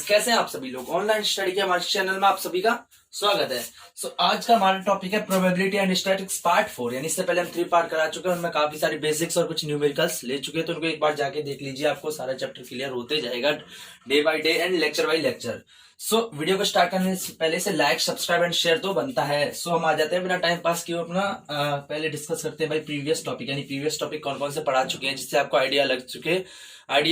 कैसे हैं आप सभी लोग। ऑनलाइन स्टडी के हमारे चैनल में आप सभी का स्वागत है। आज का हमारा टॉपिक है प्रोबेबिलिटी एंड स्टैटिस्टिक्स पार्ट 4। यानी इससे पहले हम 3 पार्ट करा चुके हैं, उनमें काफी सारी बेसिक्स और कुछ न्यूमेरिकल्स ले चुके हैं, तो उनको एक बार जाके देख लीजिए, आपको सारा चैप्टर क्लियर होते जाएगा day by day and lecture by lecture. Video को स्टार्ट करने से पहले से लाइक सब्सक्राइब एंड शेयर तो बनता है। हम आ जाते हैं बिना टाइम पास किए अपना पहले डिस्कस करते हैं भाई प्रीवियस टॉपिक, यानी प्रीवियस टॉपिक कौन कौन से पढ़ा चुके हैं, जिससे आपको आइडिया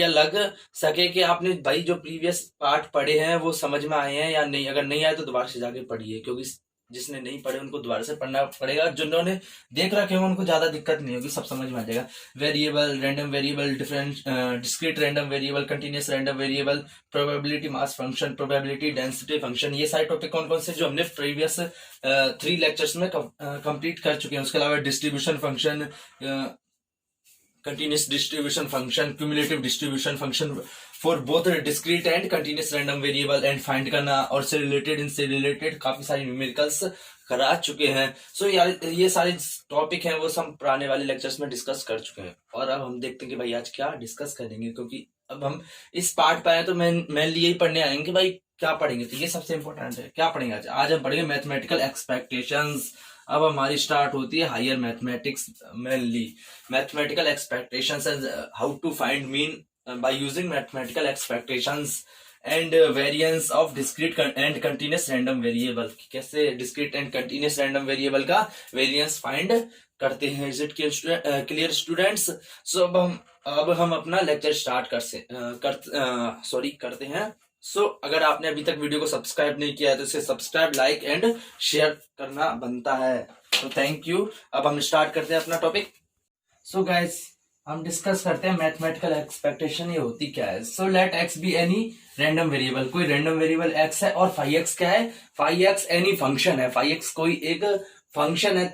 लग सके कि आपने भाई जो प्रीवियस पार्ट पढ़े हैं वो समझ में आए हैं या नहीं। अगर नहीं आए तो दोबारा से जाके पढ़िए, क्योंकि जिसने नहीं पढ़े उनको दोबारा से पढ़ना पड़ेगा। जिन्होंने देख रखे हैं उनको ज्यादा दिक्कत नहीं होगी, सब समझ में आ जाएगा। Variable, random variable, different discrete random variable, continuous random variable, probability mass function, probability density function, ये सारे टॉपिक कौन कौन से जो हमने प्रीवियस 3 लेक्चर्स में कंप्लीट कर चुके हैं। उसके अलावा distribution function, continuous distribution function, cumulative distribution function for both discrete and continuous random variable and find करना, और से रिलेटेड काफी सारी न्यूमेरिकल्स करा चुके हैं। ये सारे टॉपिक हैं वो हम पुराने वाले लेक्चर्स में डिस्कस कर चुके हैं। और अब हम देखते हैं कि भाई आज क्या डिस्कस करेंगे, क्योंकि अब हम इस पार्ट पे आए तो मेनली यही पढ़ने आएंगे कि भाई क्या पढ़ेंगे। तो ये सबसे इंपॉर्टेंट है, क्या पढ़ेंगे आज हम पढ़ेंगे मैथमेटिकल एक्सपेक्टेशंस। अब हमारी स्टार्ट होती है higher mathematics, mainly mathematical expectations and how to find mean by using mathematical expectations and variance of discrete and continuous random variable. कैसे discrete and continuous random variable का वेरिएंस फाइंड करते हैं। Is it clear students? अब हम अपना lecture start करते हैं। अगर आपने अभी तक वीडियो को सब्सक्राइब नहीं किया है तो इसे सब्सक्राइब, लाइक एंड शेयर करना बनता है। तो थैंक यू। अब हम स्टार्ट करते हैं अपना टॉपिक। गाइस, हम डिस्कस करते हैं मैथमेटिकल एक्सपेक्टेशन ये होती क्या है। Let X be any random variable, कोई रैंडम वेरिएबल एक्स है और फाई एक्स क्या है, फाई एक्स एनी फंक्शन है, फाई एक्स कोई एक फंक्शन है।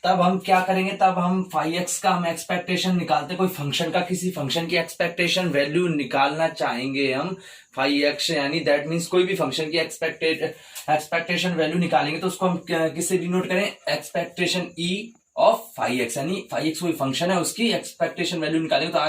तब हम क्या करेंगे, तब हम फाई एक्स का हम एक्सपेक्टेशन निकालते, कोई फंक्शन का, किसी फंक्शन की एक्सपेक्टेशन वैल्यू निकालना चाहेंगे हम फाई एक्स, यानी दैट मीन्स कोई भी फंक्शन की एक्सपेक्टेशन वैल्यू निकालेंगे तो उसको हम किससे डिनोट करें, expectation E of phi X. यानी फाई एक्स कोई फंक्शन है, उसकी एक्सपेक्टेशन वैल्यू निकालेंगे तो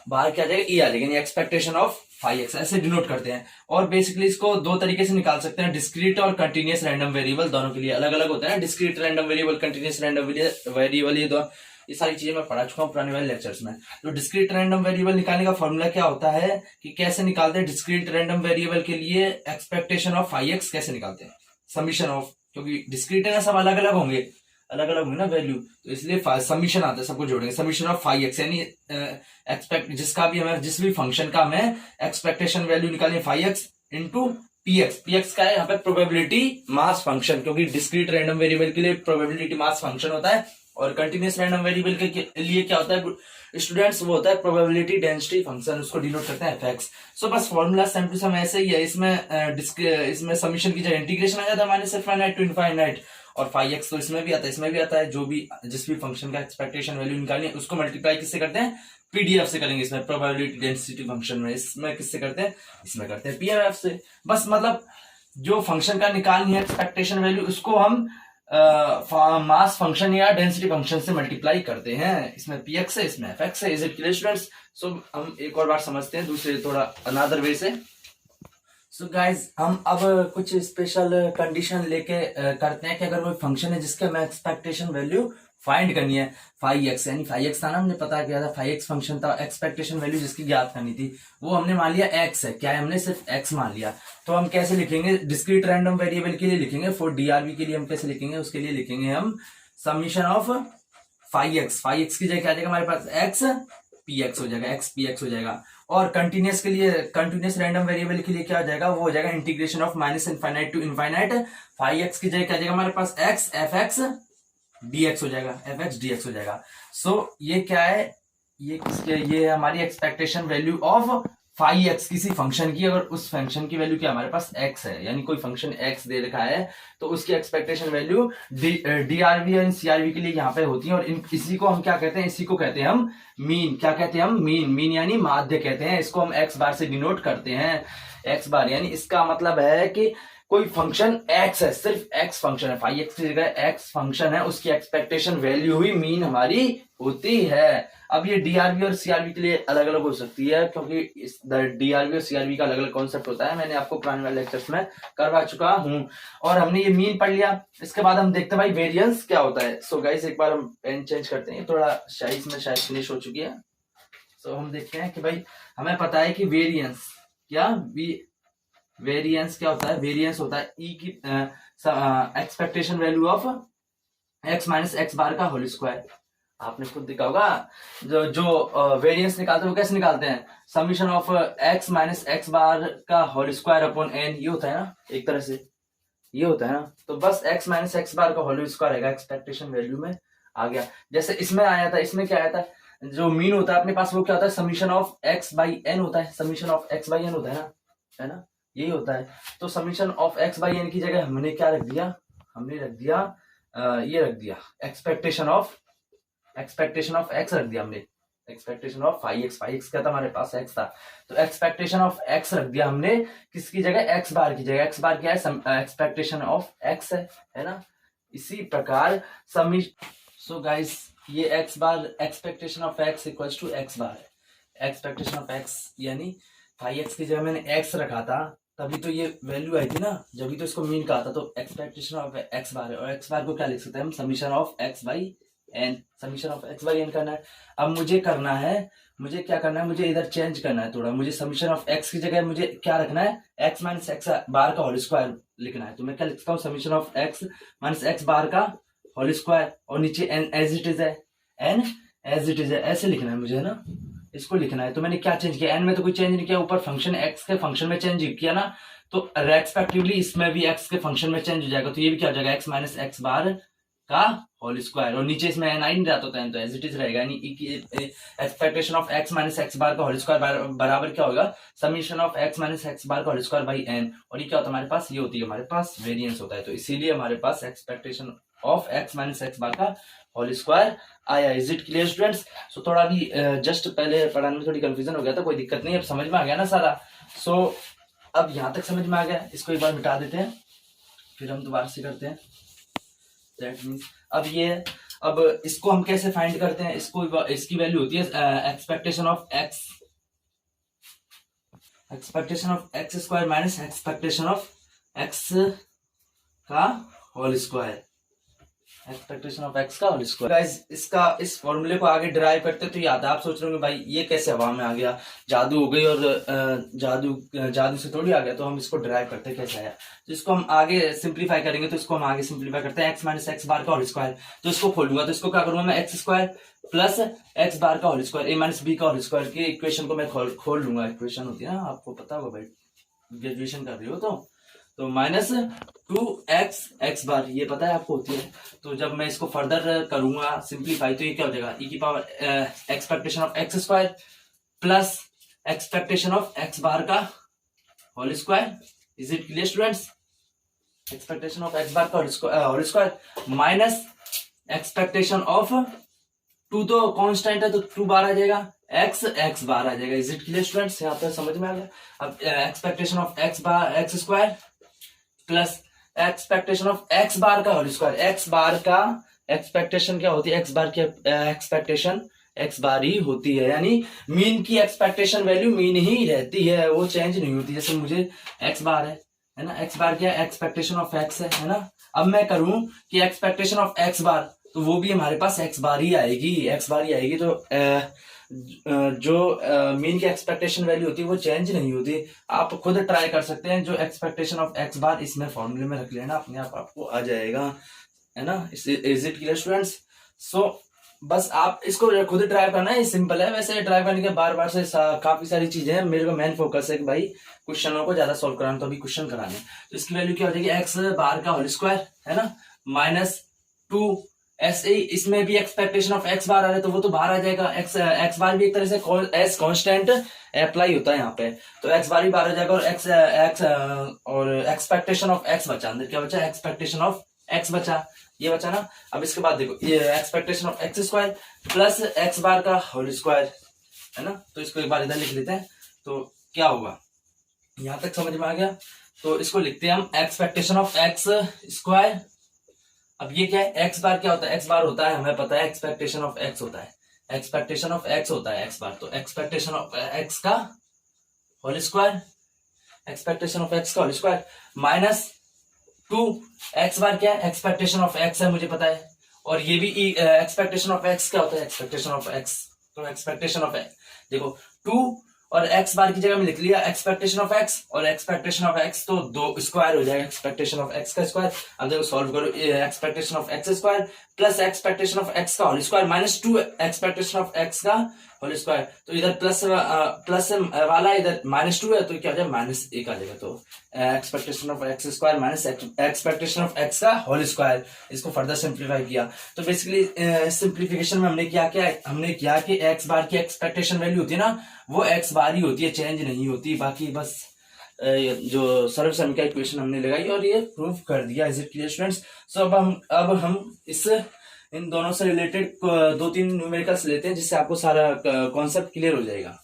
बाहर क्या आ जाएगा, ई आ जाएगा, यानी एक्सपेक्टेशन ऑफ फाई एक्स, ऐसे डिनोट करते हैं। और बेसिकली इसको 2 तरीके से निकाल सकते हैं, डिस्क्रीट और कंटीन्यूअस रैंडम वेरिएबल, दोनों के लिए अलग अलग होता है। Discrete random variable, continuous random variable, ये सारी चीजें मैं पढ़ा चुका हूँ पुराने वाले लेक्चर्स में। तो डिस्क्रीट रैंडम वेरिएबल निकालने का फॉर्मूला क्या होता है कि कैसे निकालते हैं डिस्क्रीट रैंडम वेरिएबल के लिए एक्सपेक्टेशन ऑफ फाई एक्स कैसे निकालते हैं, समीशन ऑफ, क्योंकि डिस्क्रीट है ना, सब अलग अलग होंगे ना वैल्यू, तो इसलिए समीशन आता है, सबको जोड़ेंगे। समीशन ऑफ फाई एक्स यानी जिसका भी हमें, जिस भी फंक्शन का हमें एक्सपेक्टेशन वैल्यू निकालें phi X into P X का है यहाँ पे प्रोबेबिलिटी मास फंक्शन, क्योंकि डिस्क्रीट रैंडम वेरिएबल के लिए प्रोबेबिलिटी मास फंक्शन होता है, और कंटिन्यूअस रैंडम वेरिएबल के लिए क्या होता है स्टूडेंट्स, वो होता है प्रोबेबिलिटी डेंसिटी फंक्शन, उसको डिनोट करते हैं एफएक्स। बस फॉर्मूला सेम टू सेम ऐसे ही है। इसमें समीशन की जगह इंटीग्रेशन आ जाता है माइनस इनफाइनाइट टू इनफाइनाइट, और फाई एक्स तो इसमें भी आता है, जिस भी फंक्शन का एक्सपेक्टेशन वैल्यू निकालनी है उसको मल्टीप्लाई किससे करते हैं, पीडीएफ से करेंगे। इसमें प्रोबेबिलिटी डेंसिटी फंक्शन में इसमें किससे करते हैं, इसमें करते हैं पीएमएफ से। बस मतलब जो फंक्शन का निकालनी है एक्सपेक्टेशन वैल्यू, उसको हम मास फंक्शन या डेंसिटी फंक्शन से मल्टीप्लाई करते हैं। इसमें पी एक्स है, इसमें एफ एक्स है। Is it clear students? हम एक और बार समझते हैं दूसरे थोड़ा अनदर वे से। गाइज, हम अब कुछ स्पेशल कंडीशन लेके करते हैं कि अगर कोई फंक्शन है जिसके हमें एक्सपेक्टेशन वैल्यू फाइंड करनी है, फाई एक्स, यानी फाई एक्स था ना, हमने पता किया था फाई एक्स फंक्शन था, एक्सपेक्टेशन वैल्यू जिसकी ज्ञात करनी थी वो हमने मान लिया एक्स है, क्या है, हमने सिर्फ एक्स मान लिया। तो हम कैसे लिखेंगे, डिस्क्रीट रैंडम वेरिएबल के लिए लिखेंगे, फॉर डीआरवी के लिए हम कैसे लिखेंगे, उसके लिए लिखेंगे हम समीशन ऑफ फाई एक्स की जगह क्या आ जाएगा हमारे पास, एक्स पी एक्स हो जाएगा, एक्स पी एक्स हो जाएगा। और कंटिन्यूअस के लिए, कंटिन्यूअस रैंडम वेरिएबल के लिए क्या हो जाएगा, वो हो जाएगा integration of minus infinite to infinite, phi X की जगह क्या आ जाएगा हमारे पास, एक्स एफ एक्स dx हो जाएगा, एफ एक्स dx हो जाएगा। ये क्या है, ये हमारी expectation value of phi X किसी फंक्शन की, अगर उस फंक्शन की वैल्यू क्या हमारे पास x है, यानी कोई फंक्शन x दे रखा है तो उसकी एक्सपेक्टेशन वैल्यू डीआरवी और सीआरवी के लिए यहाँ पे होती है। और इसी को हम क्या कहते हैं, इसी को कहते हैं हम मीन। क्या कहते हैं हम, मीन यानी माध्य कहते हैं। इसको हम x बार से डिनोट करते हैं, x बार, यानी इसका मतलब है कि कोई फंक्शन x है, सिर्फ x फंक्शन है, फाई एक्स की जगह x फंक्शन है, उसकी एक्सपेक्टेशन वैल्यू ही मीन हमारी होती है। अब ये डीआरबी और सीआरबी के लिए अलग अलग हो सकती है, क्योंकि इस डीआरबी और सीआरबी का अलग अलग कॉन्सेप्ट होता है, मैंने आपको पुराने वाले लेक्चर्स में करवा चुका हूं। और हमने ये मीन पढ़ लिया, इसके बाद हम देखते हैं भाई वेरिएंस क्या होता है। सो गाइस एक बार हम पेन चेंज करते हैं, थोड़ा शायद में शायद फिनिश हो चुकी है। सो हम देखते हैं कि भाई हमें पता है कि वेरिएंस क्या होता है। वेरिएंस होता है ई की expectation value of x minus X bar का होल स्क्वायर। आपने खुद देखा होगा जो वेरिएंस निकालते हैं वो कैसे निकालते हैं, summation of x minus X bar का होल स्क्वायर अपॉन n, ये होता है ना, एक तरह से ये होता है ना। तो बस x माइनस एक्स बार का होल स्क्वायर रहेगा, एक्सपेक्टेशन वैल्यू में आ गया। जैसे इसमें आया था, इसमें क्या आया था, जो मीन होता है अपने पास वो क्या होता है, summation of x by n होता है, summation of x by n होता है ना, यही होता है। तो summation of x by n की जगह हमने क्या रख दिया, हमने रख दिया ये रख दिया एक्सपेक्टेशन ऑफ x रख दिया हमने, एक्सपेक्टेशन ऑफ फाई एक्स क्या था हमारे पास, x था, तो एक्सपेक्टेशन ऑफ x रख दिया हमने किसकी जगह, x बार की जगह। x बार क्या है, एक्सपेक्टेशन ऑफ x है ना। इसी प्रकार सो गाइस ये x bar expectation of x equals to x bar है। एक्सपेक्टेशन ऑफ x यानी फाई एक्स की जगह मैंने x रखा था, तभी तो ये वैल्यू आई थी ना, जब भी तो इसको मीन कहा था। तो एक्सपेक्टेशन ऑफ x बार है, और x बार को क्या लिख सकते हैं हम, summation of x by n, summation of x by n करना है। अब मुझे करना है, मुझे क्या करना है, मुझे इधर चेंज करना है थोड़ा, मुझे समीशन ऑफ x की जगह मुझे क्या रखना है, x माइनस एक्स बार का होल स्क्वायर लिखना है। तो मैं क्या लिखता हूँ, summation of x minus X bar का होल स्क्वायर, और नीचे n एज इट इज है, ऐसे लिखना है मुझे, है ना, इसको लिखना है। तो मैंने क्या चेंज किया, n में तो कोई चेंज नहीं किया, ऊपर फंक्शन x के फंक्शन में चेंज किया ना, तो रेस्पेक्टिवली इसमें भी x के फंक्शन में चेंज हो जाएगा। तो ये भी क्या हो जाएगा, x माइनस एक्स बार का होल स्क्वायर, और नीचे इसमें n आई नहीं जाता था, तो एज इट इज रहेगा, यानी expectation of x minus X bar का होल स्क्वायर बराबर क्या होगा, summation of x minus X bar का होल स्क्वायर बाई n। और ये क्या होता है हमारे पास, ये होती है हमारे पास वेरिएंस होता है। तो इसीलिए हमारे पास expectation of x minus X bar का होल स्क्वायर आया। Is it clear students? So थोड़ा भी जस्ट पहले पढ़ाने में थोड़ी कंफ्यूजन हो गया था, कोई दिक्कत नहीं, अब समझ में आ गया ना सारा। सो अब यहाँ तक समझ में आ गया, इसको एक बार मिटा देते हैं, फिर हम दोबारा से करते हैं। दैट मींस अब इसको हम कैसे फाइंड करते हैं, इसकी वैल्यू होती है expectation of X square minus expectation of X का whole square, expectation of X का होल स्क्वायर। गाइस इस फॉर्मूले को आगे डिराइव करते तो याद है, आप सोच रहे होंगे भाई ये कैसे हवा में आ गया, जादू हो गई, और जादू से थोड़ी आ गया, तो हम इसको डिराइव करते कैसे आया। तो इसको हम आगे सिंप्लीफाई करेंगे, तो इसको हम आगे सिंप्लीफाई करते हैं, एक्स माइनस एक्स बार का होल स्क्वायर। तो इसको खोलूंगा, तो इसको क्या करूंगा मैं, x square plus X bar का होल स्क्वायर, ए माइनस बी का होल स्क्वायर की इक्वेशन को मैं खोल लूंगा। इक्वेशन होती है ना, आपको पता होगा भाई, ग्रेजुएशन कर रही हो तो माइनस 2x बार, ये पता है आपको होती है। तो जब मैं इसको फर्दर करूंगा सिंप्लीफाई, तो ये क्या हो जाएगा, e की power expectation of X square plus expectation of X bar का whole square. Is it clear students? Expectation of X bar का whole square minus expectation of 2 तो कांस्टेंट है, तो 2 बार आ जाएगा, एक्स बार आ जाएगा। Is it clear students? यहाँ पर समझ में आ गया। अब expectation of X square plus expectation of X bar का होल स्क्वायर। एक्स बार का एक्सपेक्टेशन क्या होती है, एक्स बार की एक्सपेक्टेशन एक्स बार ही होती है, यानी मीन की एक्सपेक्टेशन वैल्यू मीन ही रहती है, वो चेंज नहीं होती। जैसे मुझे एक्स बार है ना, एक्स बार क्या एक्सपेक्टेशन ऑफ एक्स है ना। अब मैं करूं कि एक्सपेक्टेशन ऑफ एक्स बार, तो वो भी हमारे पास एक्स बार ही आएगी, तो जो मीन की एक्सपेक्टेशन वैल्यू होती है वो चेंज नहीं होती। आप खुद ट्राई कर सकते हैं, जो एक्सपेक्टेशन ऑफ एक्स बार इसमें फॉर्मूले में रख लेना, अपने आप आपको आ जाएगा, है ना। Is it clear students? So बस आप इसको खुद ट्राई करना है, सिंपल है। वैसे ट्राई करने के बार बार से काफी सारी चीजें हैं, मेरे को मेन फोकस है कि भाई क्वेश्चनों को ज्यादा सोल्व कराना, तो अभी क्वेश्चन कराने। तो इसकी वैल्यू क्या हो जाएगी, एक्स बार का होल स्क्वायर है ना, माइनस 2 ऐसे ही इसमें भी एक्सपेक्टेशन ऑफ एक्स बार आ रहा है, तो वो तो बाहर आ जाएगा। एक्स बार भी एक तरह से एस कांस्टेंट अप्लाई होता है यहाँ पे, तो एक्स बार भी बाहर आ जाएगा, और एक्सपेक्टेशन ऑफ एक्स बचा, अंदर क्या बचा, एक्सपेक्टेशन ऑफ एक्स बचा, ये बचा ना। अब इसके बाद देखो, ये expectation of X square plus X bar का होल स्क्वायर है ना। तो इसको एक बार इधर लिख लेते हैं, तो क्या होगा, यहां तक समझ में आ गया। तो इसको लिखते हैं हम एक्सपेक्टेशन ऑफ एक्स स्क्वायर। अब ये क्या है, एक्स बार क्या होता है, एक्स बार होता है हमें पता है एक्सपेक्टेशन ऑफ एक्स होता है, एक्सपेक्टेशन ऑफ एक्स होता है एक्स बार, तो एक्सपेक्टेशन ऑफ एक्स का whole square, expectation of X का whole square minus 2 X bar क्या है, एक्सपेक्टेशन ऑफ एक्स है मुझे पता है, और ये भी एक्सपेक्टेशन ऑफ एक्स क्या होता है, एक्सपेक्टेशन ऑफ एक्स, तो एक्सपेक्टेशन ऑफ एक्स देखो 2 और एक्स बार की जगह में लिख लिया एक्सपेक्टेशन ऑफ एक्स और एक्सपेक्टेशन ऑफ एक्स, तो 2 स्क्वायर हो जाएगा एक्सपेक्टेशन ऑफ एक्स का स्क्वायर। अब देखो सॉल्व करो, expectation of X square plus expectation of X का whole square minus 2 expectation of X का होल स्क्वायर, तो इधर प्लस वाला इधर -2 है, तो क्या हो जाएगा -1 आ जाएगा, तो expectation of X square minus expectation of X का होल स्क्वायर। इसको फर्दर सिंप्लीफाई किया, तो बेसिकली सिंप्लीफिकेशन में हमने किया कि एक्स बार की एक्सपेक्टेशन वैल्यू होती है ना, वो एक्स बार ही होती है, चेंज नहीं होती, बाकी बस जो सर्वसमीकरण का इक्वेशन हमने लगाई और ये प्रूफ कर दिया। Is it clear students? So अब हम इन दोनों से रिलेटेड 2-3 न्यूमेरिकल्स लेते हैं जिससे आपको सारा कॉन्सेप्ट क्लियर हो जाएगा।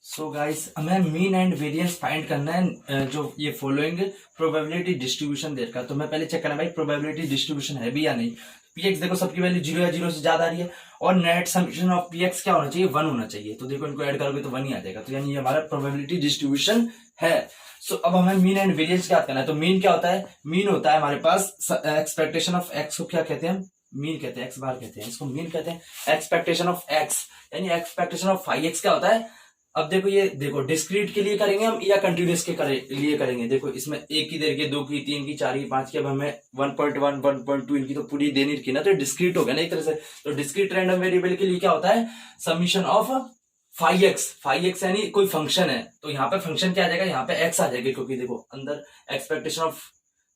सो गाइस, हमें मीन एंड वेरिएंस फाइंड करना है, जो ये फॉलोइंग प्रोबेबिलिटी डिस्ट्रीब्यूशन दे रखा है, तो मैं पहले चेक करना भाई प्रोबेबिलिटी डिस्ट्रीब्यूशन है भी या नहीं। पीएक्स देखो सबकी वैल्यू 0 या 0 से ज्यादा आ रही है, और नेट समेशन ऑफ पीएक्स क्या होना चाहिए, 1 होना चाहिए, तो देखो इनको ऐड करोगे तो 1 ही आ जाएगा, तो यानी ये हमारा प्रोबेबिलिटी डिस्ट्रीब्यूशन है। सो अब हमें मीन एंड वेरिएंस क्या करना है, तो मीन क्या होता है, मीन होता है हमारे पास एक्सपेक्टेशन ऑफ एक्स को क्या कहते हैं, मीन कहते हैं, एक्स बार कहते हैं, इसको मीन कहते हैं। एक्सपेक्टेशन ऑफ एक्स यानी एक्सपेक्टेशन ऑफ फाई एक्स क्या होता है। अब देखो ये देखो डिस्क्रीट के लिए करेंगे हम या कंटिन्यूस के लिए करेंगे, देखो इसमें 1 की देर के 2 की 3 की 4 की 5 की, अब हमें 1.1 1.2 इनकी तो पूरी देनी रखी ना, तो डिस्क्रीट हो गया ना एक तरह से। तो डिस्क्रीट रैंडम वेरिएबल के लिए क्या होता है, समीशन ऑफ फाई एक्स यानी कोई फंक्शन है, तो यहाँ पे फंक्शन क्या आ जाएगा, यहाँ पे एक्स आ जाएगा, क्योंकि देखो अंदर एक्सपेक्टेशन ऑफ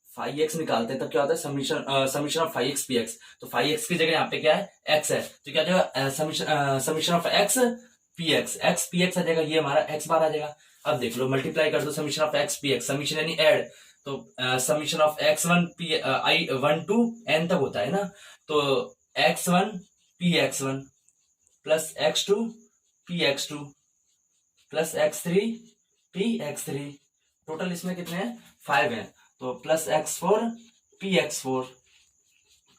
फाई एक्स निकालते हैं तब क्या होता है summation of phi X P X, तो फाई एक्स की जगह यहाँ पे क्या है एक्स है, तो क्या जाएगा summation of X P X P X आ जाएगा, ये हमारा एक्स बार आ जाएगा। अब देख लो मल्टीप्लाई कर दो summation of X P X, summation यानी एड, तो summation of x1 P I 1 to n तक होता है ना, तो x1 P x1 plus x2 P x2 plus x3 P x3, total इसमें कितने हैं 5 हैं, तो plus x4 P x4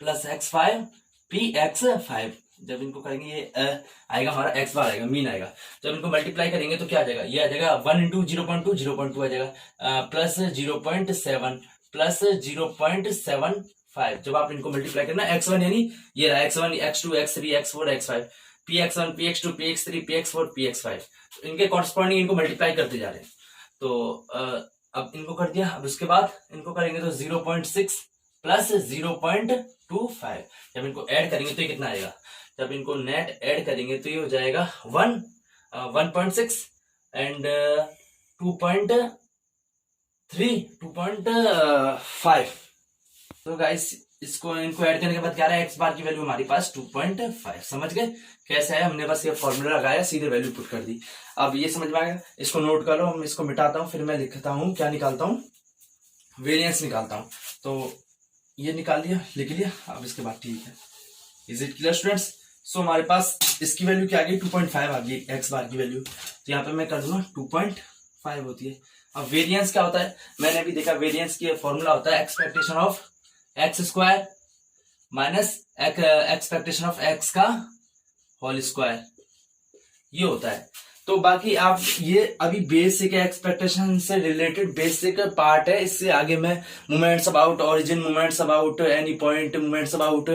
plus x5 P x5। जब इनको करेंगे ये आएगा हमारा एक्स बार आएगा, मीन आएगा, जब इनको मल्टीप्लाई करेंगे तो क्या आ जाएगा, ये आ जाएगा 1 इंटू 0.2 आ जाएगा प्लस 0.7 प्लस 0.75। जब आप इनको मल्टीप्लाई करना x1 यानी ये रहा x1 x2 x3 x4 x5 px1 px2 px3 px4 px5, तो इनके कॉरस्पॉन्डिंग इनको मल्टीप्लाई करते जा रहे हैं। तो अब इनको कर दिया, अब उसके बाद इनको करेंगे तो 0.6 प्लस 0.25, जब इनको ऐड करेंगे तो ये कितना आएगा, जब इनको नेट ऐड करेंगे तो ये हो जाएगा 1.6 एंड 2.5। तो गाइस इसको इनको ऐड करने के बाद क्या रहा है, एक्स बार की वैल्यू हमारे पास 2.5, समझ गए कैसे है, हमने बस ये फॉर्मूला लगाया सीधे वैल्यू पुट कर दी। अब ये समझ में आएगा, इसको नोट कर लो, हम इसको मिटाता हूं, फिर मैं लिखता हूं क्या निकालता हूं, वेरिएंस निकालता हूं, तो ये निकाल लिया, लिख लिया। अब इसके बाद ठीक है, इज इट क्लियर स्टूडेंट्स? सो हमारे पास इसकी वैल्यू क्या आ गई 2.5 आ गई एक्स बार की वैल्यू, तो यहाँ पे मैं कर दूंगा 2.5 होती है। अब वेरिएंस क्या होता है, मैंने अभी देखा वेरिएंस की फॉर्मूला होता है expectation of X square minus expectation of X का होल स्क्वायर, ये होता है। तो बाकी आप ये अभी बेसिक एक्सपेक्टेशन से रिलेटेड बेसिक पार्ट है, इससे आगे मैं moments about origin, moments about any point, moments about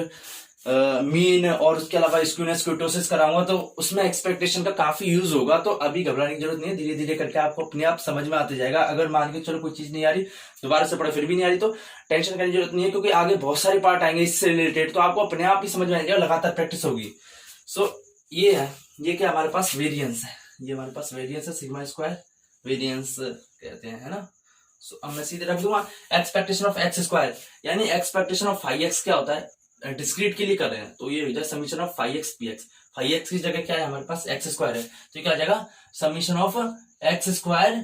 mean और उसके अलावा स्क्यूनेस कुर्टोसिस कराऊंगा, तो उसमें एक्सपेक्टेशन का काफी यूज होगा। तो अभी घबराने की जरूरत नहीं है, धीरे धीरे करके आपको अपने आप समझ में आते जाएगा। अगर मान के चलो कोई चीज नहीं आ रही, दोबारा से पढ़े फिर भी नहीं आ रही, तो टेंशन करने की जरूरत नहीं है, क्योंकि आगे बहुत सारे पार्ट आएंगे इससे रिलेटेड, तो आपको अपने आप ही समझ में आएगा, लगातार प्रैक्टिस होगी। सो ये है, ये क्या हमारे पास वेरियंस है, ये हमारे पास वेरियंस है, सिग्मा स्क्वायर वेरियंस कहते हैं, है ना। सो अब मैं सीधे रख दूंगा एक्सपेक्टेशन ऑफ एक्स स्क्वायर, यानी एक्सपेक्टेशन ऑफ फाई एक्स क्या होता है, डिस्क्रीट के लिए कर रहे हैं, तो ये हो जाए summation of phi X P X. Phi X की जगह क्या है हमारे पास एक्स स्क्वायर है, तो क्या आ जाएगा summation of X square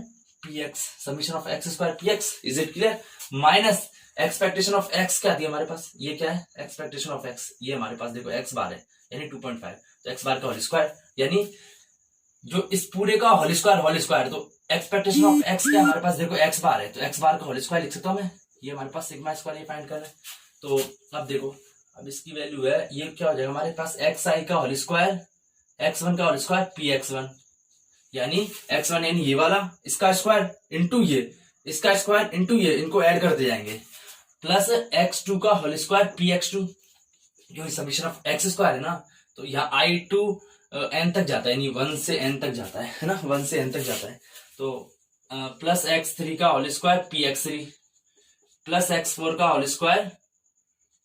P X, summation of X square P x. Is it clear? Minus expectation of x क्या दिया हमारे पास, ये क्या है एक्सपेक्टेशन ऑफ एक्स, ये हमारे पास देखो एक्स बार है यानी 2.5, तो एक्स बार का होल स्क्वायर, यानी जो इस पूरे का होल स्क्वायर, तो एक्सपेक्टेशन ऑफ एक्स क्या हमारे पास, देखो एक्स बार है तो एक्स बार का होल स्क्वायर लिख सकता हूँ मैं, ये हमारे पास सिग्मा स्क्वायर ये फाइंड कर है। तो अब देखो, अब इसकी वैल्यू है, ये क्या हो जाएगा हमारे पास, एक्स आई का होल स्क्वायर, एक्स वन का whole square, P X one, यानी एक्स वन यानी ये वाला, इसका स्क्वायर इंटू ये, इसका स्क्वायर इंटू ये, इनको ऐड करते जाएंगे, प्लस एक्स टू का whole square P X two, जो समीशन ऑफ एक्स स्क्वायर है ना, तो यहाँ आई टू एन तक जाता है, यानी 1 से एन तक जाता है ना, 1 से एन तक जाता है। तो प्लस एक्स थ्री का whole square P X three, plus X four का whole square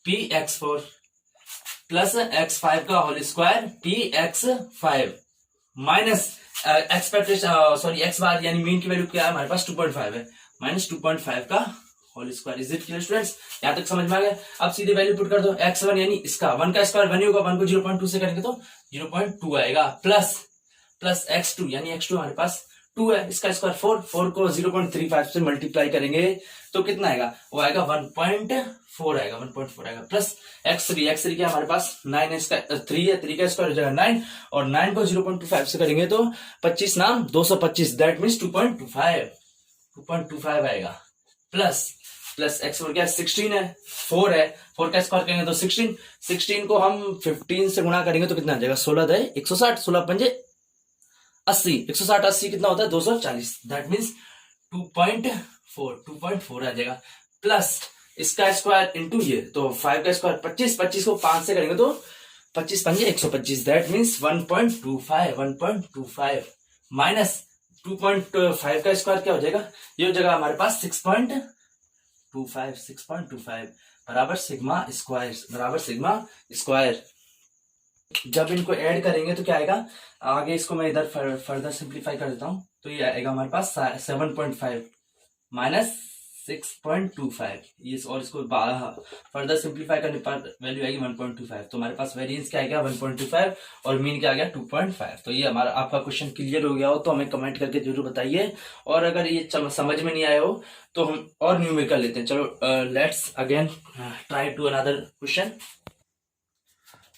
P X four, plus X five का whole square P X five, minus expectation sorry X bar यानी मीन की value क्या है हमारे पास 2.5 है, minus 2.5 का whole square. Is it clear students, यहां तक समझ में आ गया। अब सीधे वैल्यू पुट कर दो, एक्स वन यानी इसका 1 का स्क्वायर 1 ही होगा, 1 को 0.2 से करेंगे तो 0.2 आएगा, प्लस प्लस एक्स टू यानी एक्स टू हमारे पास 2 है, इसका स्क्वायर 4 को 0.35 से मल्टीप्लाई करेंगे तो कितना आएगा, वो आएगा 1.4 आएगा, 1.4 आएगा, प्लस एक्स थ्री क्या हमारे पास 9 है, इसका 3 है, 3 का स्क्वायर हो जाएगा 9, और 9 को 0.25 से करेंगे तो 25 नाम 225, दैट मीन्स 2.25 आएगा, प्लस प्लस एक्स फोर क्या 16 है, 4 है, 4 का स्क्वायर करेंगे तो 16 को हम 15 से गुणा करेंगे तो कितना आ जाएगा, 16 है 160, 16 पंजे 80, 160 80 कितना होता है 240, दैट मीन्स 2.4 आ जाएगा, प्लस इसका स्क्वायर इंटू ये, तो 5 का स्क्वायर 25 को 5 से करेंगे तो 25 पंजे 125, दैट मीन्स 1.25 माइनस 2.5 का स्क्वायर क्या हो जाएगा, ये हो जाएगा हमारे पास 6.25 बराबर सिग्मा स्क्वायर। जब इनको ऐड करेंगे तो क्या आएगा, आगे इसको मैं इधर फर्दर सिंप्लीफाई कर देता हूं, तो ये आएगा हमारे पास 7.5 माइनस 6.25, ये और इसको फर्दर सिंप्लीफाई करने पर वैल्यू आएगी 1.25, तो हमारे पास वेरिएंस क्या आएगा 1.25 और मीन क्या आ गया 2.5। तो ये हमारा आपका क्वेश्चन क्लियर हो गया हो तो हमें कमेंट करके जरूर बताइए, और अगर ये समझ में नहीं आया हो तो हम और न्यूमेरिकल लेते हैं। चलो let's again try to another question.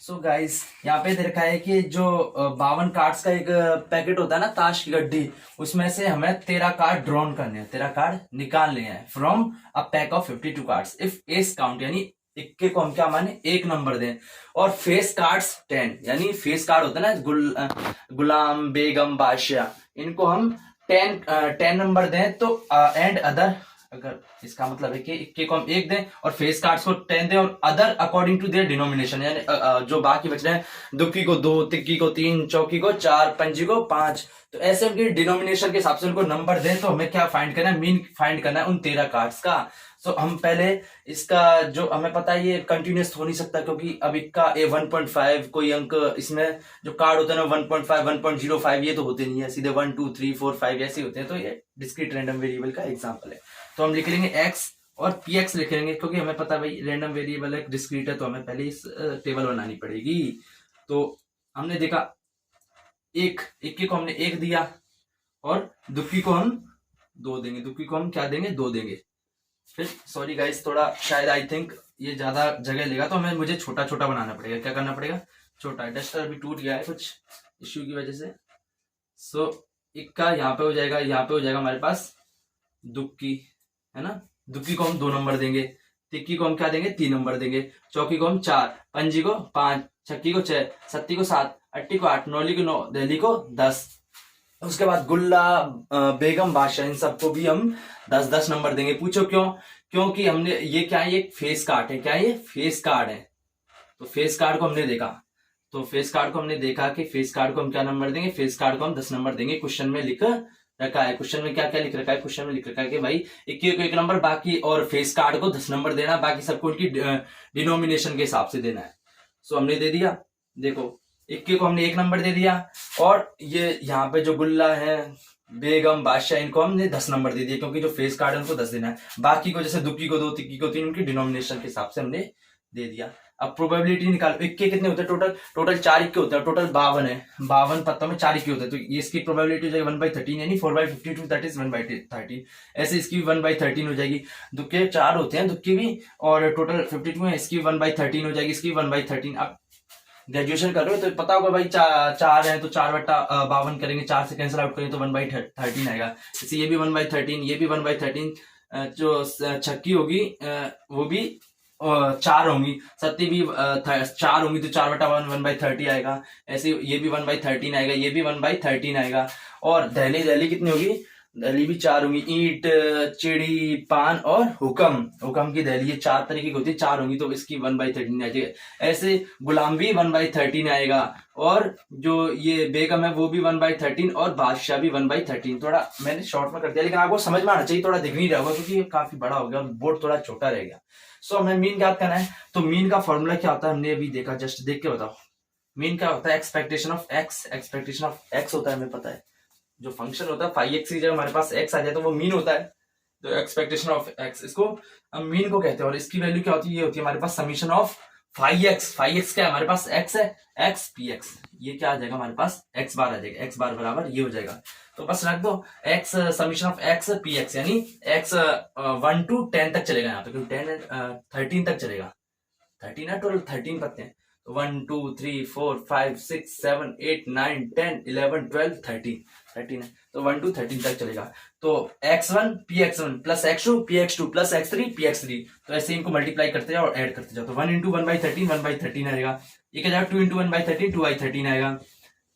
So guys यहाँ पे देखा है कि जो 52 कार्ड्स का एक पैकेट होता है ना ताश की गड्डी, उसमें से हमें 13 कार्ड ड्रॉन करने हैं, 13 कार्ड निकालने हैं from a pack of 52 cards if S count, यानी इक्के को हम क्या माने एक नंबर दें, और फेस कार्ड्स 10, यानी फेस कार्ड होता है ना गुलाम बेगम बादशाह, इनको हम 10 नंबर दें तो एंड अदर, अगर इसका मतलब है कि इक्के को हम 1 दें और फेस कार्ड्स को 10 दें, और other according to their denomination, यानी जो बाकी बच रहे हैं दुक्की को 2, तिक्की को 3, चौकी को 4, पंजी को 5, तो ऐसे उनकी डिनोमिनेशन के हिसाब से उनको नंबर दें। तो हमें क्या फाइंड करना है, मीन फाइंड करना है उन 13 कार्ड्स का। तो हम पहले इसका जो हमें पता है ये कंटिन्यूस हो नहीं सकता, क्योंकि अब इक्का 1.5 कोई अंक इसमें जो कार्ड होते हैं ना 1.5 1.05 ये तो होते नहीं है, सीधे 1 2 3 4 5 ऐसे होते हैं, तो ये डिस्क्रीट रैंडम वेरिएबल का एग्जांपल है। तो हम लिख लेंगे x और px लिख लेंगे, क्योंकि हमें पता है भाई रैंडम वेरिएबल है डिस्क्रीट है, तो हमें पहले इस टेबल बनानी पड़ेगी। तो हमने देखा इक्के को हमने 1 दिया और दुक्की को हम 2 देंगे, दुक्की को हम क्या देंगे 2 देंगे। फिर सॉरी गाइस थोड़ा शायद आई थिंक ये ज्यादा जगह लेगा, तो हमें मुझे छोटा छोटा बनाना पड़ेगा। क्या करना पड़ेगा, छोटा। डस्टर अभी टूट गया है कुछ इश्यू की वजह से। सो इक्का यहाँ पे हो जाएगा, यहाँ पे हो जाएगा हमारे पास दुक्की, है ना, दुक्की को हम 2 नंबर देंगे, तिक्की को हम क्या देंगे 3 नंबर देंगे, चौकी को हम 4, पंजी को 5, छक्की को 6, सत्ती को 7, अट्टी को 8, नौली को 9, दहली को 10। उसके बाद गुल्ला बेगम बादशाह इन सबको भी हम 10-10 नंबर देंगे। पूछो क्यों, क्योंकि हमने ये क्या है, ये फेस कार्ड है। क्या ये फेस कार्ड है, तो फेस कार्ड को हमने देखा, तो फेस कार्ड को हमने देखा कि फेस कार्ड को हम क्या नंबर देंगे, फेस कार्ड को हम 10 नंबर देंगे। क्वेश्चन में लिख रखा है, क्वेश्चन में क्या क्या लिख रखा है, क्वेश्चन में लिख रखा है कि भाई इक्के को 1 नंबर बाकी, और फेस कार्ड को 10 नंबर देना, बाकी सबको उनकी डिनोमिनेशन के हिसाब से देना है। सो हमने दे दिया, देखो इक्के को हमने 1 नंबर दे दिया, और ये यहाँ पे जो गुल्ला है बेगम बादशाह इनको हमने 10 नंबर दे दिया, क्योंकि जो फेस कार्ड है उनको 10 देना है। बाकी को जैसे दुक्की को 2, तिक्की को 3 उनकी डिनोमिनेशन के हिसाब से हमने दे दिया। अब प्रोबेबिलिटी निकालो, इक्के कितने होते हैं, टोटल 4 इक्के होते हैं, टोटल 52 है, 52 पत्तों में 4 इक्के होते हैं, तो ये इसकी प्रोबेबिलिटी हो जाएगी 1/13, यानी 4/52 दैट इज 1/13। ऐसे इसकी 1/13 हो जाएगी। दुक्के 4 होते हैं, दुक्की भी, और टोटल 52 है, इसकी 1/13 हो जाएगी, इसकी 1/13। अब ग्रेजुएशन कर रहे हो तो पता होगा भाई, चार है तो 4/52 करेंगे, 4 से कैंसिल आउट करेंगे तो 1/13 आएगा। जैसे ये भी 1/13, ये भी 1/13, जो छक्की होगी वो भी 4 होंगी, सत्ती भी 4 होंगी तो 4/1 1/30 आएगा। ऐसे ये भी 1/13 आएगा, ये भी 1/13 आएगा। और दहली कितनी होगी, दहली भी 4 होंगी, ईंट, चिड़ी, पान और हुक्म की दहली, ये 4 तरीके की होती है, 4 होंगी तो इसकी 1/13 आ जाएगी। ऐसे गुलाम भी 1/13 आएगा, और जो ये बेगम है वो भी 1/13, और बादशाह भी 1/13। थोड़ा मैंने शॉर्ट में कर दिया, लेकिन आपको समझ में आना चाहिए, थोड़ा दिख नहीं रहा होगा क्योंकि काफी बड़ा हो गया और बोर्ड थोड़ा छोटा रह गया। सो हमें मीन याद करना है, तो मीन का फॉर्मूला क्या होता है हमने अभी देखा, जस्ट देख के बताओ। मीन क्या होता है, एक्सपेक्टेशन ऑफ एक्स होता है, हमें पता है। जो फंक्शन होता है 5x की जगह हमारे पास x आ जाए तो वो मीन होता है, तो एक्सपेक्टेशन ऑफ x, इसको हम मीन को कहते हैं। और इसकी वैल्यू क्या होती है, ये होती है हमारे पास समीशन ऑफ 5x क्या है हमारे पास, x है, x px, ये क्या आ जाएगा हमारे पास, x बार आ जाएगा, x बार बराबर ये हो जाएगा। तो बस रख दो x summation of x px, यानी x 1 to 10 तक चलेगा यहाँ पे, क्योंकि 10 13 तक चलेगा, 13 है टोटल 13 पत्ते हैं, 1 2 3 4 5 6 7 8 9 10 11 12 13 है, तो 1 to 13 तक चलेगा। तो x1 px1 plus x2 px2 plus x3 px3, तो ऐसे इनको मल्टीप्लाई करते जाओ और ऐड करते जाओ, तो 1 into 1/13 1/13 आएगा, ये क्या जाएगा 2 into 1/13 2/13 आएगा,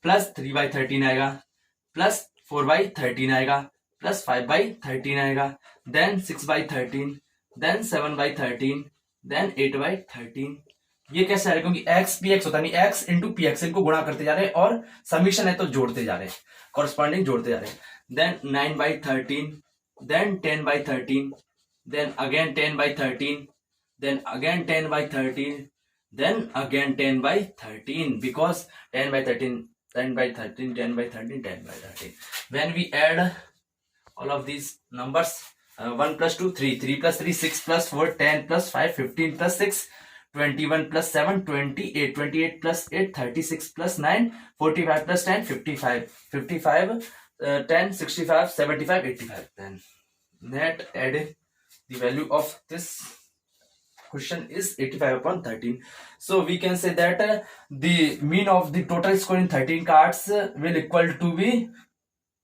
प्लस 3/13 आएगा, प्लस 4/13 आएगा, प्लस 5/13 आएगा, देन 6/13, देन 7/13, देन 8/13। ये कैसे आ रहा है, क्योंकि x px होता नहीं, x into px, इनको गुणा करते जा रहे हैं और समीशन है तो जोड़ते जा रहे हैं, कॉरस्पॉन्डिंग जोड़ते जा रहे हैं। Then 9/13, then 10/13, then again 10/13, then again 10/13, then again 10/13, because 10/13 10/13 10/13 10/13, when we add all of these numbers, 1 plus 2 3, 3 plus 3 6 plus 4 10 plus 5 15 plus 6 21 plus 7 28, 28 plus 8 36 plus 9 45 plus 10 55 10 65 75 85, then net added the value of this question is 85/13. So we can say that the mean of the total score in 13 cards will equal to be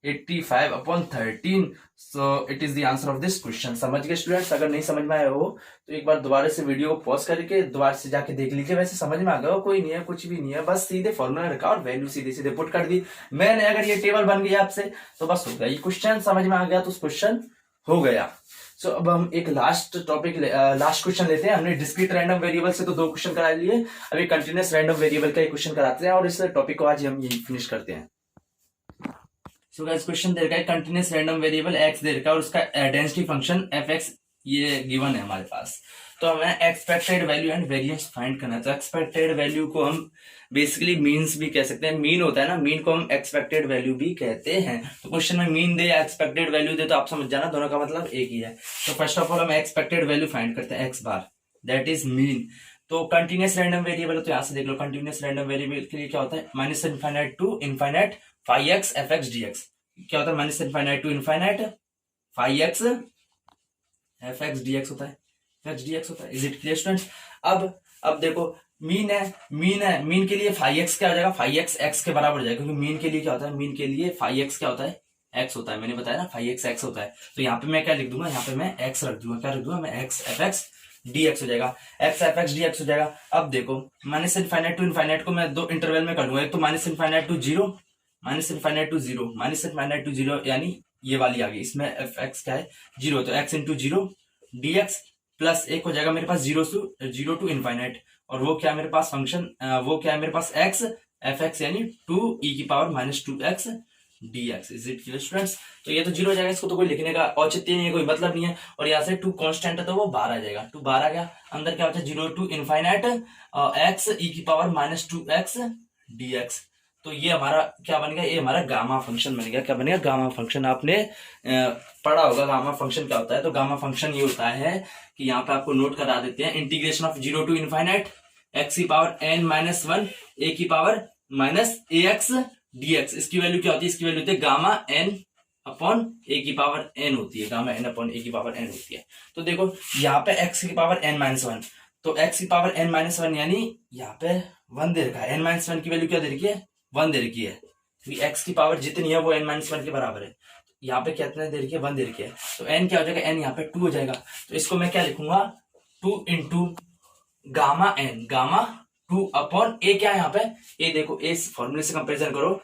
85/13. So it is the answer of this question. समझ गए students? अगर नहीं समझ में आया हो तो एक बार दोबारा से वीडियो को पॉज करके दोबारा से जाके देख लीजिए। वैसे समझ में आ गया हो, कोई नहीं है, कुछ भी नहीं है, बस सीधे फॉर्मूला रखा और वैल्यू सीधे सीधे पुट कर दी मैंने। अगर ये टेबल बन गया आपसे तो बस हो गया, ये क्वेश्चन समझ में आ गया तो क्वेश्चन हो गया। सो अब हम एक लास्ट क्वेश्चन लेते हैं। हमने डिस्क्रीट रैंडम वेरिएबल से तो 2 क्वेश्चन करा लिए, अभी कंटिन्यूअस रैंडम वेरिएबल का एक क्वेश्चन कराते हैं और इस टॉपिक को आज हम यही फिनिश करते हैं। सो गाइस क्वेश्चन दे रखा है कंटिन्यूअस रैंडम वेरिएबल x दे रखा है और उसका डेंसिटी फंक्शन fx ये गिवन है हमारे पास। तो हमें expected value and variance find करना है। तो एक्सपेक्टेड वैल्यू को हम बेसिकली मीन्स भी कह सकते हैं, मीन होता है ना, मीन को हम एक्सपेक्टेड वैल्यू भी कहते हैं। तो क्वेश्चन में मीन दे या एक्सपेक्टेड वैल्यू दे तो आप समझ जाना दोनों का मतलब एक ही है। तो फर्स्ट ऑफ ऑल हम एक्सपेक्टेड वैल्यू फाइंड करते हैं, x bar that is mean. तो कंटिन्यूअस रैंडम वेरिएबल तो यहां से देख लो, कंटिन्यूअस रैंडम वेरिएबल के लिए क्या होता है, -∞ to ∞ 5x fx dx। क्या होता है, -∞ to ∞ 5x fx dx होता है, fx dx होता है। Is it clear students? अब देखो मीन है, मीन के लिए 5x क्या हो जाएगा, 5x x के बराबर हो जाएगा, क्योंकि मीन के लिए क्या होता है, मीन के लिए 5x क्या होता है, x होता है। मैंने बताया ना 5x x होता है। तो यहाँ पे मैं क्या लिख दूंगा, यहाँ पे मैं x रख दूंगा, क्या रख दूंगा मैं, x fx dx हो जाएगा, x fx dx हो जाएगा। अब देखो -∞ to ∞ को मैं 2 इंटरवल में कर दूंगा, एक तो -∞ to 0, -∞ to 0, -∞ to 0 यानी ये वाली आ गई, इसमें fx क्या है 0, तो x into 0 dx प्लस एक हो जाएगा मेरे पास 0 to ∞, और वो क्या मेरे पास फंक्शन, वो क्या है मेरे पास x fx यानी 2e⁻²x dx। Is it clear students? तो ये तो 0 हो जाएगा, इसको तो कोई लिखने का औचित्य नहीं है, कोई मतलब नहीं है। और यहाँ से 2 कांस्टेंट है तो वो 12 आ जाएगा, 2 12 आ गया, अंदर क्या होता है 0 to ∞ x e⁻²x dx। तो ये हमारा क्या बन गया, ये हमारा गामा फंक्शन बन गया। क्या बनेगा, गामा फंक्शन। आपने पढ़ा होगा गामा फंक्शन क्या होता है। तो गामा फंक्शन ये होता है कि यहाँ पे आपको नोट करा देते हैं, integration of 0 to ∞ x⁻n−1 e⁻−ax dx। इसकी वैल्यू क्या होती है, इसकी वैल्यू होती है गामा n/a⁴n होती है, गामा n/a⁴n होती है। तो देखो यहाँ पे x⁻n−1, तो x की पावर n माइनस वन यानी यहाँ पे 1 दे रखा है, n माइनस वन की वैल्यू क्या दे रखी है, 1 दे रखी है, क्योंकि x की पावर जितनी है वो n माइनस वन के बराबर है। यहाँ पे कितना दे रखी है, 1 दे रखी है, तो n क्या हो जाएगा, n यहाँ पे 2 हो जाएगा। तो इसको मैं क्या लिखूंगा, 2 into gamma n, gamma 2 upon a, क्या है यहाँ पे a, देखो a फॉर्मूले से कंपेरिजन करो,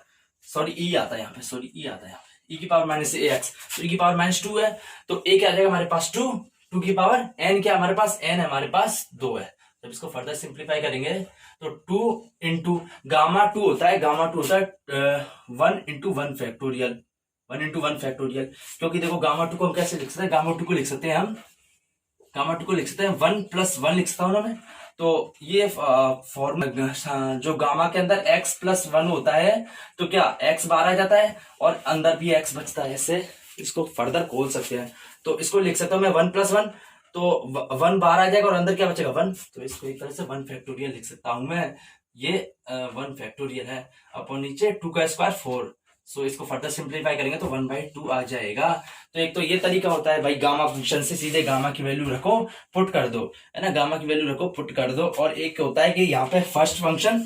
सॉरी e आता है यहाँ पे, सॉरी e आता है यहाँ पे, e की पावर माइनस ए एक्स, तो e की पावर माइनस 2 है, तो a क्या आ जाएगा हमारे पास 2, 2 की पावर n, क्या हमारे पास n है, हमारे पास 2 है। जब इसको फर्दर सिंप्लीफाई करेंगे तो 2 इंटू गामा 2 होता है, गामा 2 होता है 1 इंटू 1 फैक्टोरियल, 1 इंटू 1 फैक्टोरियल, क्योंकि देखो गामा 2 को हम कैसे लिख सकते हैं, गामा 2 को लिख सकते हैं हम, गामा 2 को लिख सकते हैं 1 प्लस 1 लिख सकता हूँ ना मैं। तो ये फॉर्मूला जो गामा के अंदर x प्लस 1 होता है, तो क्या x बाहर आ जाता है और अंदर भी x बचता है, ऐसे इसको फर्दर खोल सकते हैं। तो इसको लिख सकता हूँ मैं 1 प्लस 1, तो 1 बाहर आ जाएगा और अंदर क्या बचेगा 1, तो इसको एक तरह से 1 फैक्टोरियल लिख सकता हूं मैं, ये 1 फैक्टोरियल है, अपॉन नीचे 2 का स्क्वायर 4। सो इसको फर्दर सिंप्लीफाई करेंगे तो 1/2 आ जाएगा। तो एक तो ये तरीका होता है भाई, गामा फंक्शन से सीधे गामा की वैल्यू रखो, पुट कर दो, है ना, गामा की वैल्यू रखो, पुट कर दो। और एक होता है कि यहाँ पे फर्स्ट फंक्शन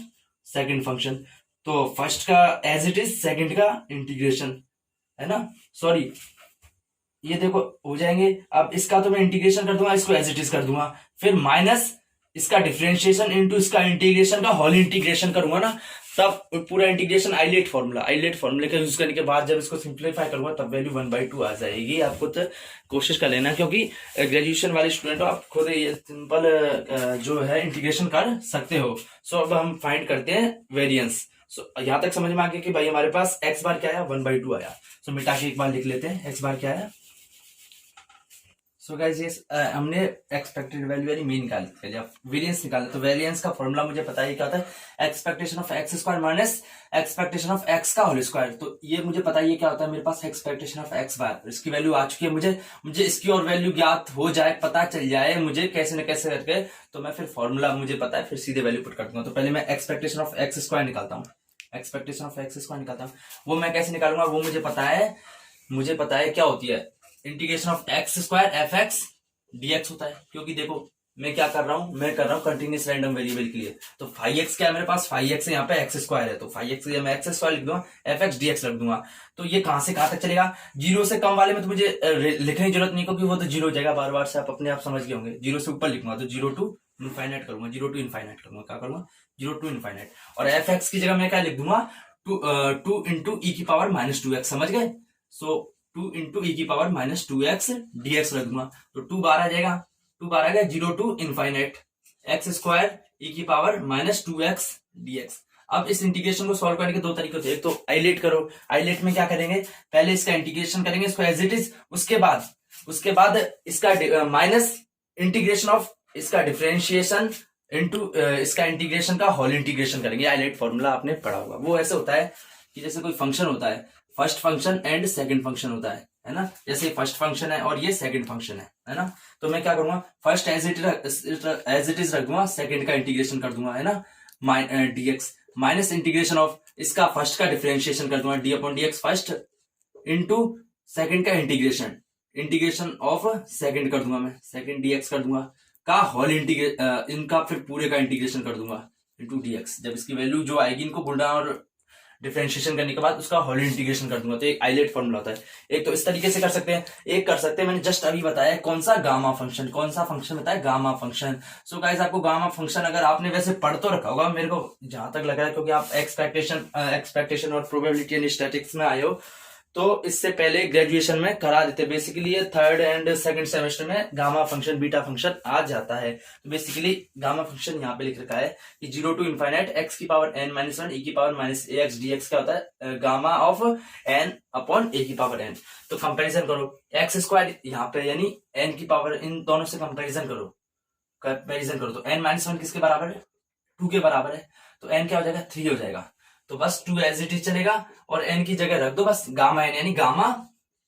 सेकंड फंक्शन, तो फर्स्ट का एज इट इज, सेकंड का इंटीग्रेशन, है ना, सॉरी ये देखो हो जाएंगे। अब इसका तो मैं इंटीग्रेशन कर दूंगा, इसको एज इट इज कर दूंगा, फिर माइनस इसका डिफरेंशिएशन इनटू इसका इंटीग्रेशन का होल इंटीग्रेशन करूंगा ना, तब पूरा इंटीग्रेशन आइलेट फॉर्मूला का यूज करने के बाद जब इसको सिंप्लीफाई करूंगा तब वैल्यू 1/2 आ जाएगी। आपको तो कोशिश कर लेना, क्योंकि ग्रेजुएशन वाले स्टूडेंट हो, आप खुद ये सिंपल जो है इंटीग्रेशन कर सकते हो। सो अब हम फाइंड करते हैं वेरिएंस। सो यहां तक समझ में आ गया कि भाई हमारे पास x बार क्या आया, 1/2 आया। सो मिटा के एक बार लिख लेते हैं x बार क्या आया। सो गाइस ये हमने एक्सपेक्टेड वैल्यू यानी मीन निकाल लिया, वेरिएंस निकालना। तो वेरिएंस का फॉर्मूला मुझे पता है क्या होता है, expectation of X square minus expectation of X का होल स्क्वायर। तो ये मुझे पता है क्या होता है, मेरे पास एक्सपेक्टेशन ऑफ एक्स बार, इसकी वैल्यू आ चुकी है, मुझे इसकी और वैल्यू ज्ञात हो जाए, पता चल जाए मुझे कैसे न कैसे करके, तो मैं फिर फॉर्मूला मुझे पता है, फिर सीधे वैल्यू पुट कर दूंगा। तो पहले मैं एक्सपेक्टेशन ऑफ एक्स स्क्वायर निकालता हूँ, एक्सपेक्टेशन ऑफ एक्स स्क्वायर निकालता हूँ। वो मैं कैसे निकालूंगा, वो मुझे पता है क्या होती है, integration of X square F X dx होता है। क्योंकि देखो मैं क्या कर रहा हूं, मैं कर रहा हूं कंटिन्यूस रैंडम वेरिएबल के लिए। तो फाइव एक्स क्या है मेरे पास, फाइव एक्स है, यहाँ पे एक्स स्क्वायर है, तो फाइव एक्स मैं एक्स स्क्वायर लिख दूंगा, एफ एक्स डी एक्स रख दूंगा। तो ये कहां से कहां तक चलेगा, 0 से कम वाले में तो मुझे लिखने की जरूरत नहीं, क्योंकि वो तो 0 हो जाएगा, बार बार से आप अपने आप समझ गए होंगे। 0 से ऊपर लिखूंगा तो 0 टू इनफाइनाइट करूंगा, 0 टू इनफाइनाइट करूंगा, क्या करूंगा 0 टू इनफाइनाइट। और एफ एक्स की जगह मैं क्या लिख दूंगा, 2 इंटू ई की पावर -2x, समझ गए। सो 2 इंटू ई की पावर -2x dx रख दूंगा, तो 2 बार आ जाएगा, 2 बार आ गया, 0 टू इनफाइनाइट एक्स स्क्वायर ई की पावर -2x dx। अब इस इंटीग्रेशन को सॉल्व करने के दो तरीके होते हैं, एक तो आइलेट करो, आइलेट में क्या करेंगे, पहले इसका इंटीग्रेशन करेंगे, इसको एज इट इज, उसके बाद इसका माइनस इंटीग्रेशन ऑफ इसका डिफरेंशिएशन इनटू इसका इंटीग्रेशन का होल इंटीग्रेशन करेंगे। आइलेट फॉर्मूला आपने पढ़ा होगा, वो ऐसे होता है कि जैसे कोई फंक्शन होता है, first function and second function होता है ना, जैसे फर्स्ट फंक्शन है और ये सेकंड फंक्शन है ना। तो मैं क्या करूंगा, फर्स्ट एज इट इज रख दूंगा, सेकंड का इंटीग्रेशन कर दूंगा, है ना, dx माइनस इंटीग्रेशन ऑफ इसका फर्स्ट का डिफरेंशिएशन कर दूंगा, d upon dx first into second का इंटीग्रेशन ऑफ सेकंड कर दूंगा, मैं सेकंड dx कर दूंगा का होल इनका फिर पूरे का इंटीग्रेशन कर दूंगा इंटू dx। जब इसकी वैल्यू जो आएगी, इनको गुणा और डिफरेंशिएशन करने के बाद उसका होल इंटीग्रेशन कर दूंगा। तो एक आइलेट फॉर्मूला होता है। एक तो इस तरीके से कर सकते हैं, एक कर सकते हैं मैंने जस्ट अभी बताया कौन सा फंक्शन बताया, गामा फंक्शन। सो गाइस आपको गामा फंक्शन अगर आपने वैसे पढ़ तो रखा होगा, मेरे को जहां तक लग रहा है, क्योंकि आप एक्सपेक्टेशन और प्रोबेबिलिटी एंड स्टैटिक्स में आए हो, तो इससे पहले ग्रेजुएशन में करा देते। बेसिकली ये थर्ड एंड सेकंड सेमेस्टर में गामा फंक्शन बीटा फंक्शन आ जाता है। तो बेसिकली गामा फंक्शन यहाँ पे लिख रखा है कि 0 टू इनफाइनाइट एक्स की पावर n-1 e की पावर -ax dx क्या होता है, gamma of n upon a की पावर n। तो कंपैरिजन करो, एक्स स्क्वायर यहाँ पे यानी n की पावर, इन दोनों से कंपैरिजन करो तो n-1 किसके बराबर है, 2 के बराबर है, तो n क्या हो जाएगा, 3 हो जाएगा। तो बस 2 एज इट इज चलेगा और n की जगह रख दो बस गामा n, यानी गामा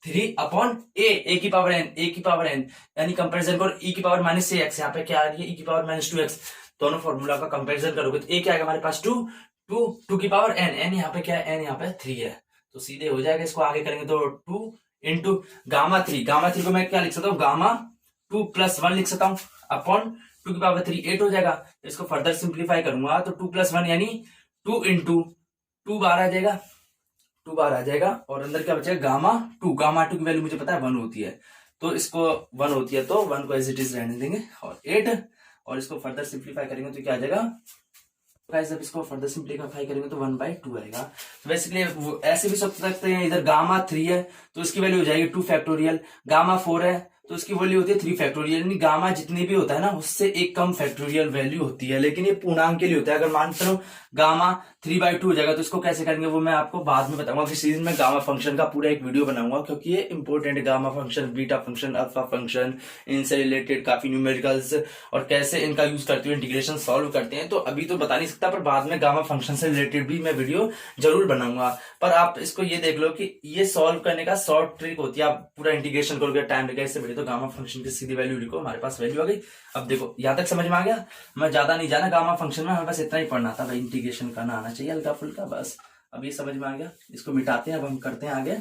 3 अपॉन a की पावर n, यानी कंपैरिजन करो e की पावर -ax, यहाँ पे क्या आ रही है, e की पावर -2x। दोनों फॉर्मूला का कंपैरिजन करोगे तो a क्या आएगा हमारे पास 2 की पावर n यहाँ पे क्या है, n यहाँ पे 3 है, तो सीधे हो जाएगा। इसको आगे करेंगे तो 2 इंटू गामा 3 को मैं क्या लिख सकता हूँ, गामा 2 + 1 लिख सकता हूँ अपॉन 2 की पावर 3 8 हो जाएगा। इसको फर्दर सिंप्लीफाई करूंगा तो 2 + 1 यानी 2 इंटू 2 बार आ जाएगा, 2 बार आ जाएगा। और अंदर क्या बचेगा गामा 2 की वैल्यू मुझे पता है 1 होती है, तो इसको 1 होती है तो 1 को एज इट इज रहने देंगे और 8, और इसको फर्दर सिंप्लीफाई करेंगे तो क्या आ जाएगा गाइस, जब इसको फर्दर सिंप्लीफाई करेंगे तो 1/2 आएगा। तो बेसिकली ऐसे भी सोच सकते हैं, इधर गामा 3 है तो इसकी वैल्यू हो जाएगी 2 फैक्टोरियल, गामा 4 है तो इसकी वैल्यू होती है 3 फैक्टोरियल, यानी गामा जितनी भी होता है ना उससे एक कम फैक्टोरियल वैल्यू होती है, लेकिन ये पूर्णांक के लिए होता है। अगर मान लो गामा 3/2 हो जाएगा तो इसको कैसे करेंगे वो मैं आपको बाद में बताऊंगा। किसी दिन में गामा फंक्शन का पूरा एक वीडियो बनाऊंगा, क्योंकि ये इंपॉर्टेंट है। Gamma function, beta function, alpha function, इनसे रिलेटेड काफी न्यूमेरिकल्स और कैसे इनका यूज करते हुए इंटीग्रेशन सॉल्व करते हैं, तो अभी तो बता नहीं सकता, पर बाद में गामा फंक्शन से रिलेटेड भी मैं वीडियो जरूर बनाऊंगा। पर आप इसको ये देख लो कि ये सॉल्व करने का शॉर्ट ट्रिक होती है। आप पूरा इंटीग्रेशन करोगे टाइम लगेगा, इससे बड़े तो गामा फंक्शन की सीधी वैल्यू लिखो, हमारे पास वैल्यू आ गई। अब देखो यहां तक समझ में आ गया, मैं ज्यादा नहीं जाना गामा फंक्शन में, हमें बस इतना ही पढ़ना था भाई, इंटीग्रेशन करना आना चाहिए हल्का फुल्का, बस अब ये समझ में आ गया। इसको मिटाते हैं, अब हम करते हैं आगे।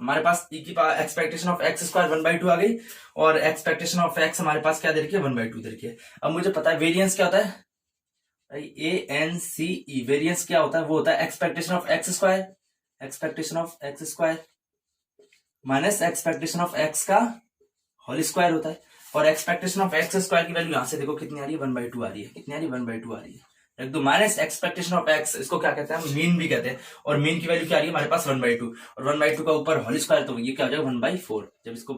हमारे पास e की power expectation of x square 1/2 आ गई, और एक्सपेक्टेशन ऑफ x हमारे पास क्या दे रखी है 1/2 दे रखी है। अब मुझे पता है वेरिएंस क्या होता है भाई, ANCE वेरिएंस क्या होता है, वो होता है expectation of x square, expectation of x square minus expectation of x का होल स्क्वायर होता है। और एक्सपेक्टेशन ऑफ x स्क्वायर की वैल्यू यहां से देखो कितनी आ रही है 1/2 आ रही है, कितनी आ रही है 1/2 आ रही है। रख दो माइनस एक्सपेक्टेशन ऑफ x, इसको क्या कहते हैं मीन भी कहते हैं, और मीन की वैल्यू क्या आ रही है हमारे पास 1/2, और 1/2 का ऊपर होल स्क्वायर, तो ये क्या हो जाएगा 1/4। जब इसको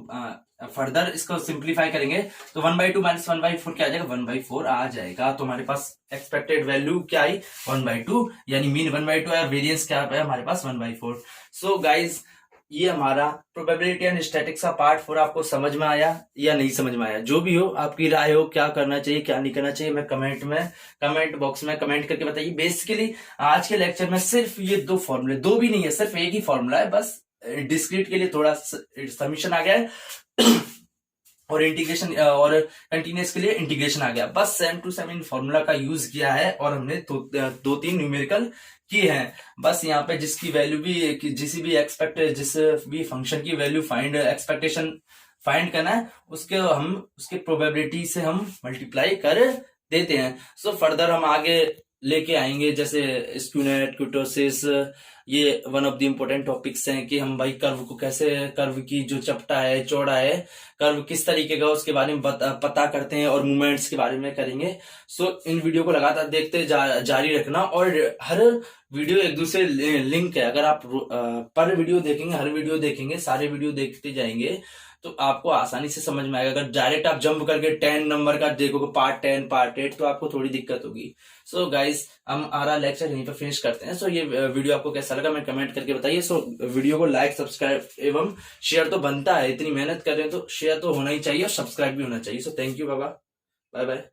फर्दर इसको सिंप्लीफाई करेंगे तो 1/2 माइनस 1/4 क्या आ जाएगा 1/4 आ जाएगा। तो हमारे पास एक्सपेक्टेड वैल्यू क्या आई 1/2, यानी मीन 1/2 है, वेरिएंस क्या है हमारे पास 1/4। सो गाइज ये हमारा प्रोबेबिलिटी एंड स्टैटिक्स का पार्ट 4 आपको समझ में आया या नहीं समझ में आया, जो भी हो आपकी राय हो, क्या करना चाहिए क्या नहीं करना चाहिए, मैं कमेंट बॉक्स में कमेंट करके बताइए। बेसिकली आज के लेक्चर में सिर्फ ये 2 फॉर्मूले, 2 भी नहीं है, सिर्फ एक ही फॉर्मूला है, बस डिस्क्रीट के लिए थोड़ा समीशन आ गया है और इंटीग्रेशन और कंटिन्यूअस के लिए इंटीग्रेशन आ गया, बस सेम टू सेम इन फॉर्मूला का यूज किया है, और हमने 2-3 न्यूमेरिकल किए हैं। बस यहाँ पे जिसकी वैल्यू भी जिस भी फंक्शन की वैल्यू एक्सपेक्टेशन फाइंड करना है, उसके प्रोबेबिलिटी से हम मल्टीप्लाई कर देते हैं। सो फर्दर हम आगे लेके आएंगे, जैसे स्क्यूनेट, कुर्टोसिस, ये one of the important topics हैं कि हम भाई कर्व को कैसे, कर्व की जो चपटा है चौड़ा है, कर्व किस तरीके का उसके बारे में पता करते हैं, और मूवमेंट्स के बारे में करेंगे। सो इन वीडियो को लगातार देखते जारी रखना, और हर वीडियो एक दूसरे लिंक है। अगर आप पर वीडियो देखेंगे, हर वीडियो देखेंगे, सारे वीडियो देखते जाएंगे तो आपको आसानी से समझ में आएगा। अगर डायरेक्ट आप जंप करके 10 नंबर का देखोगे पार्ट 10 पार्ट 8 तो आपको थोड़ी दिक्कत होगी। सो गाइस हम हमारा लेक्चर यहीं पर फिनिश करते हैं। सो ये वीडियो आपको कैसा लगा मैं कमेंट करके बताइए। सो वीडियो को लाइक सब्सक्राइब एवं शेयर तो बनता है, इतनी मेहनत कर रहे हैं तो शेयर तो होना ही चाहिए और सब्सक्राइब भी होना चाहिए। So thank you, bye bye.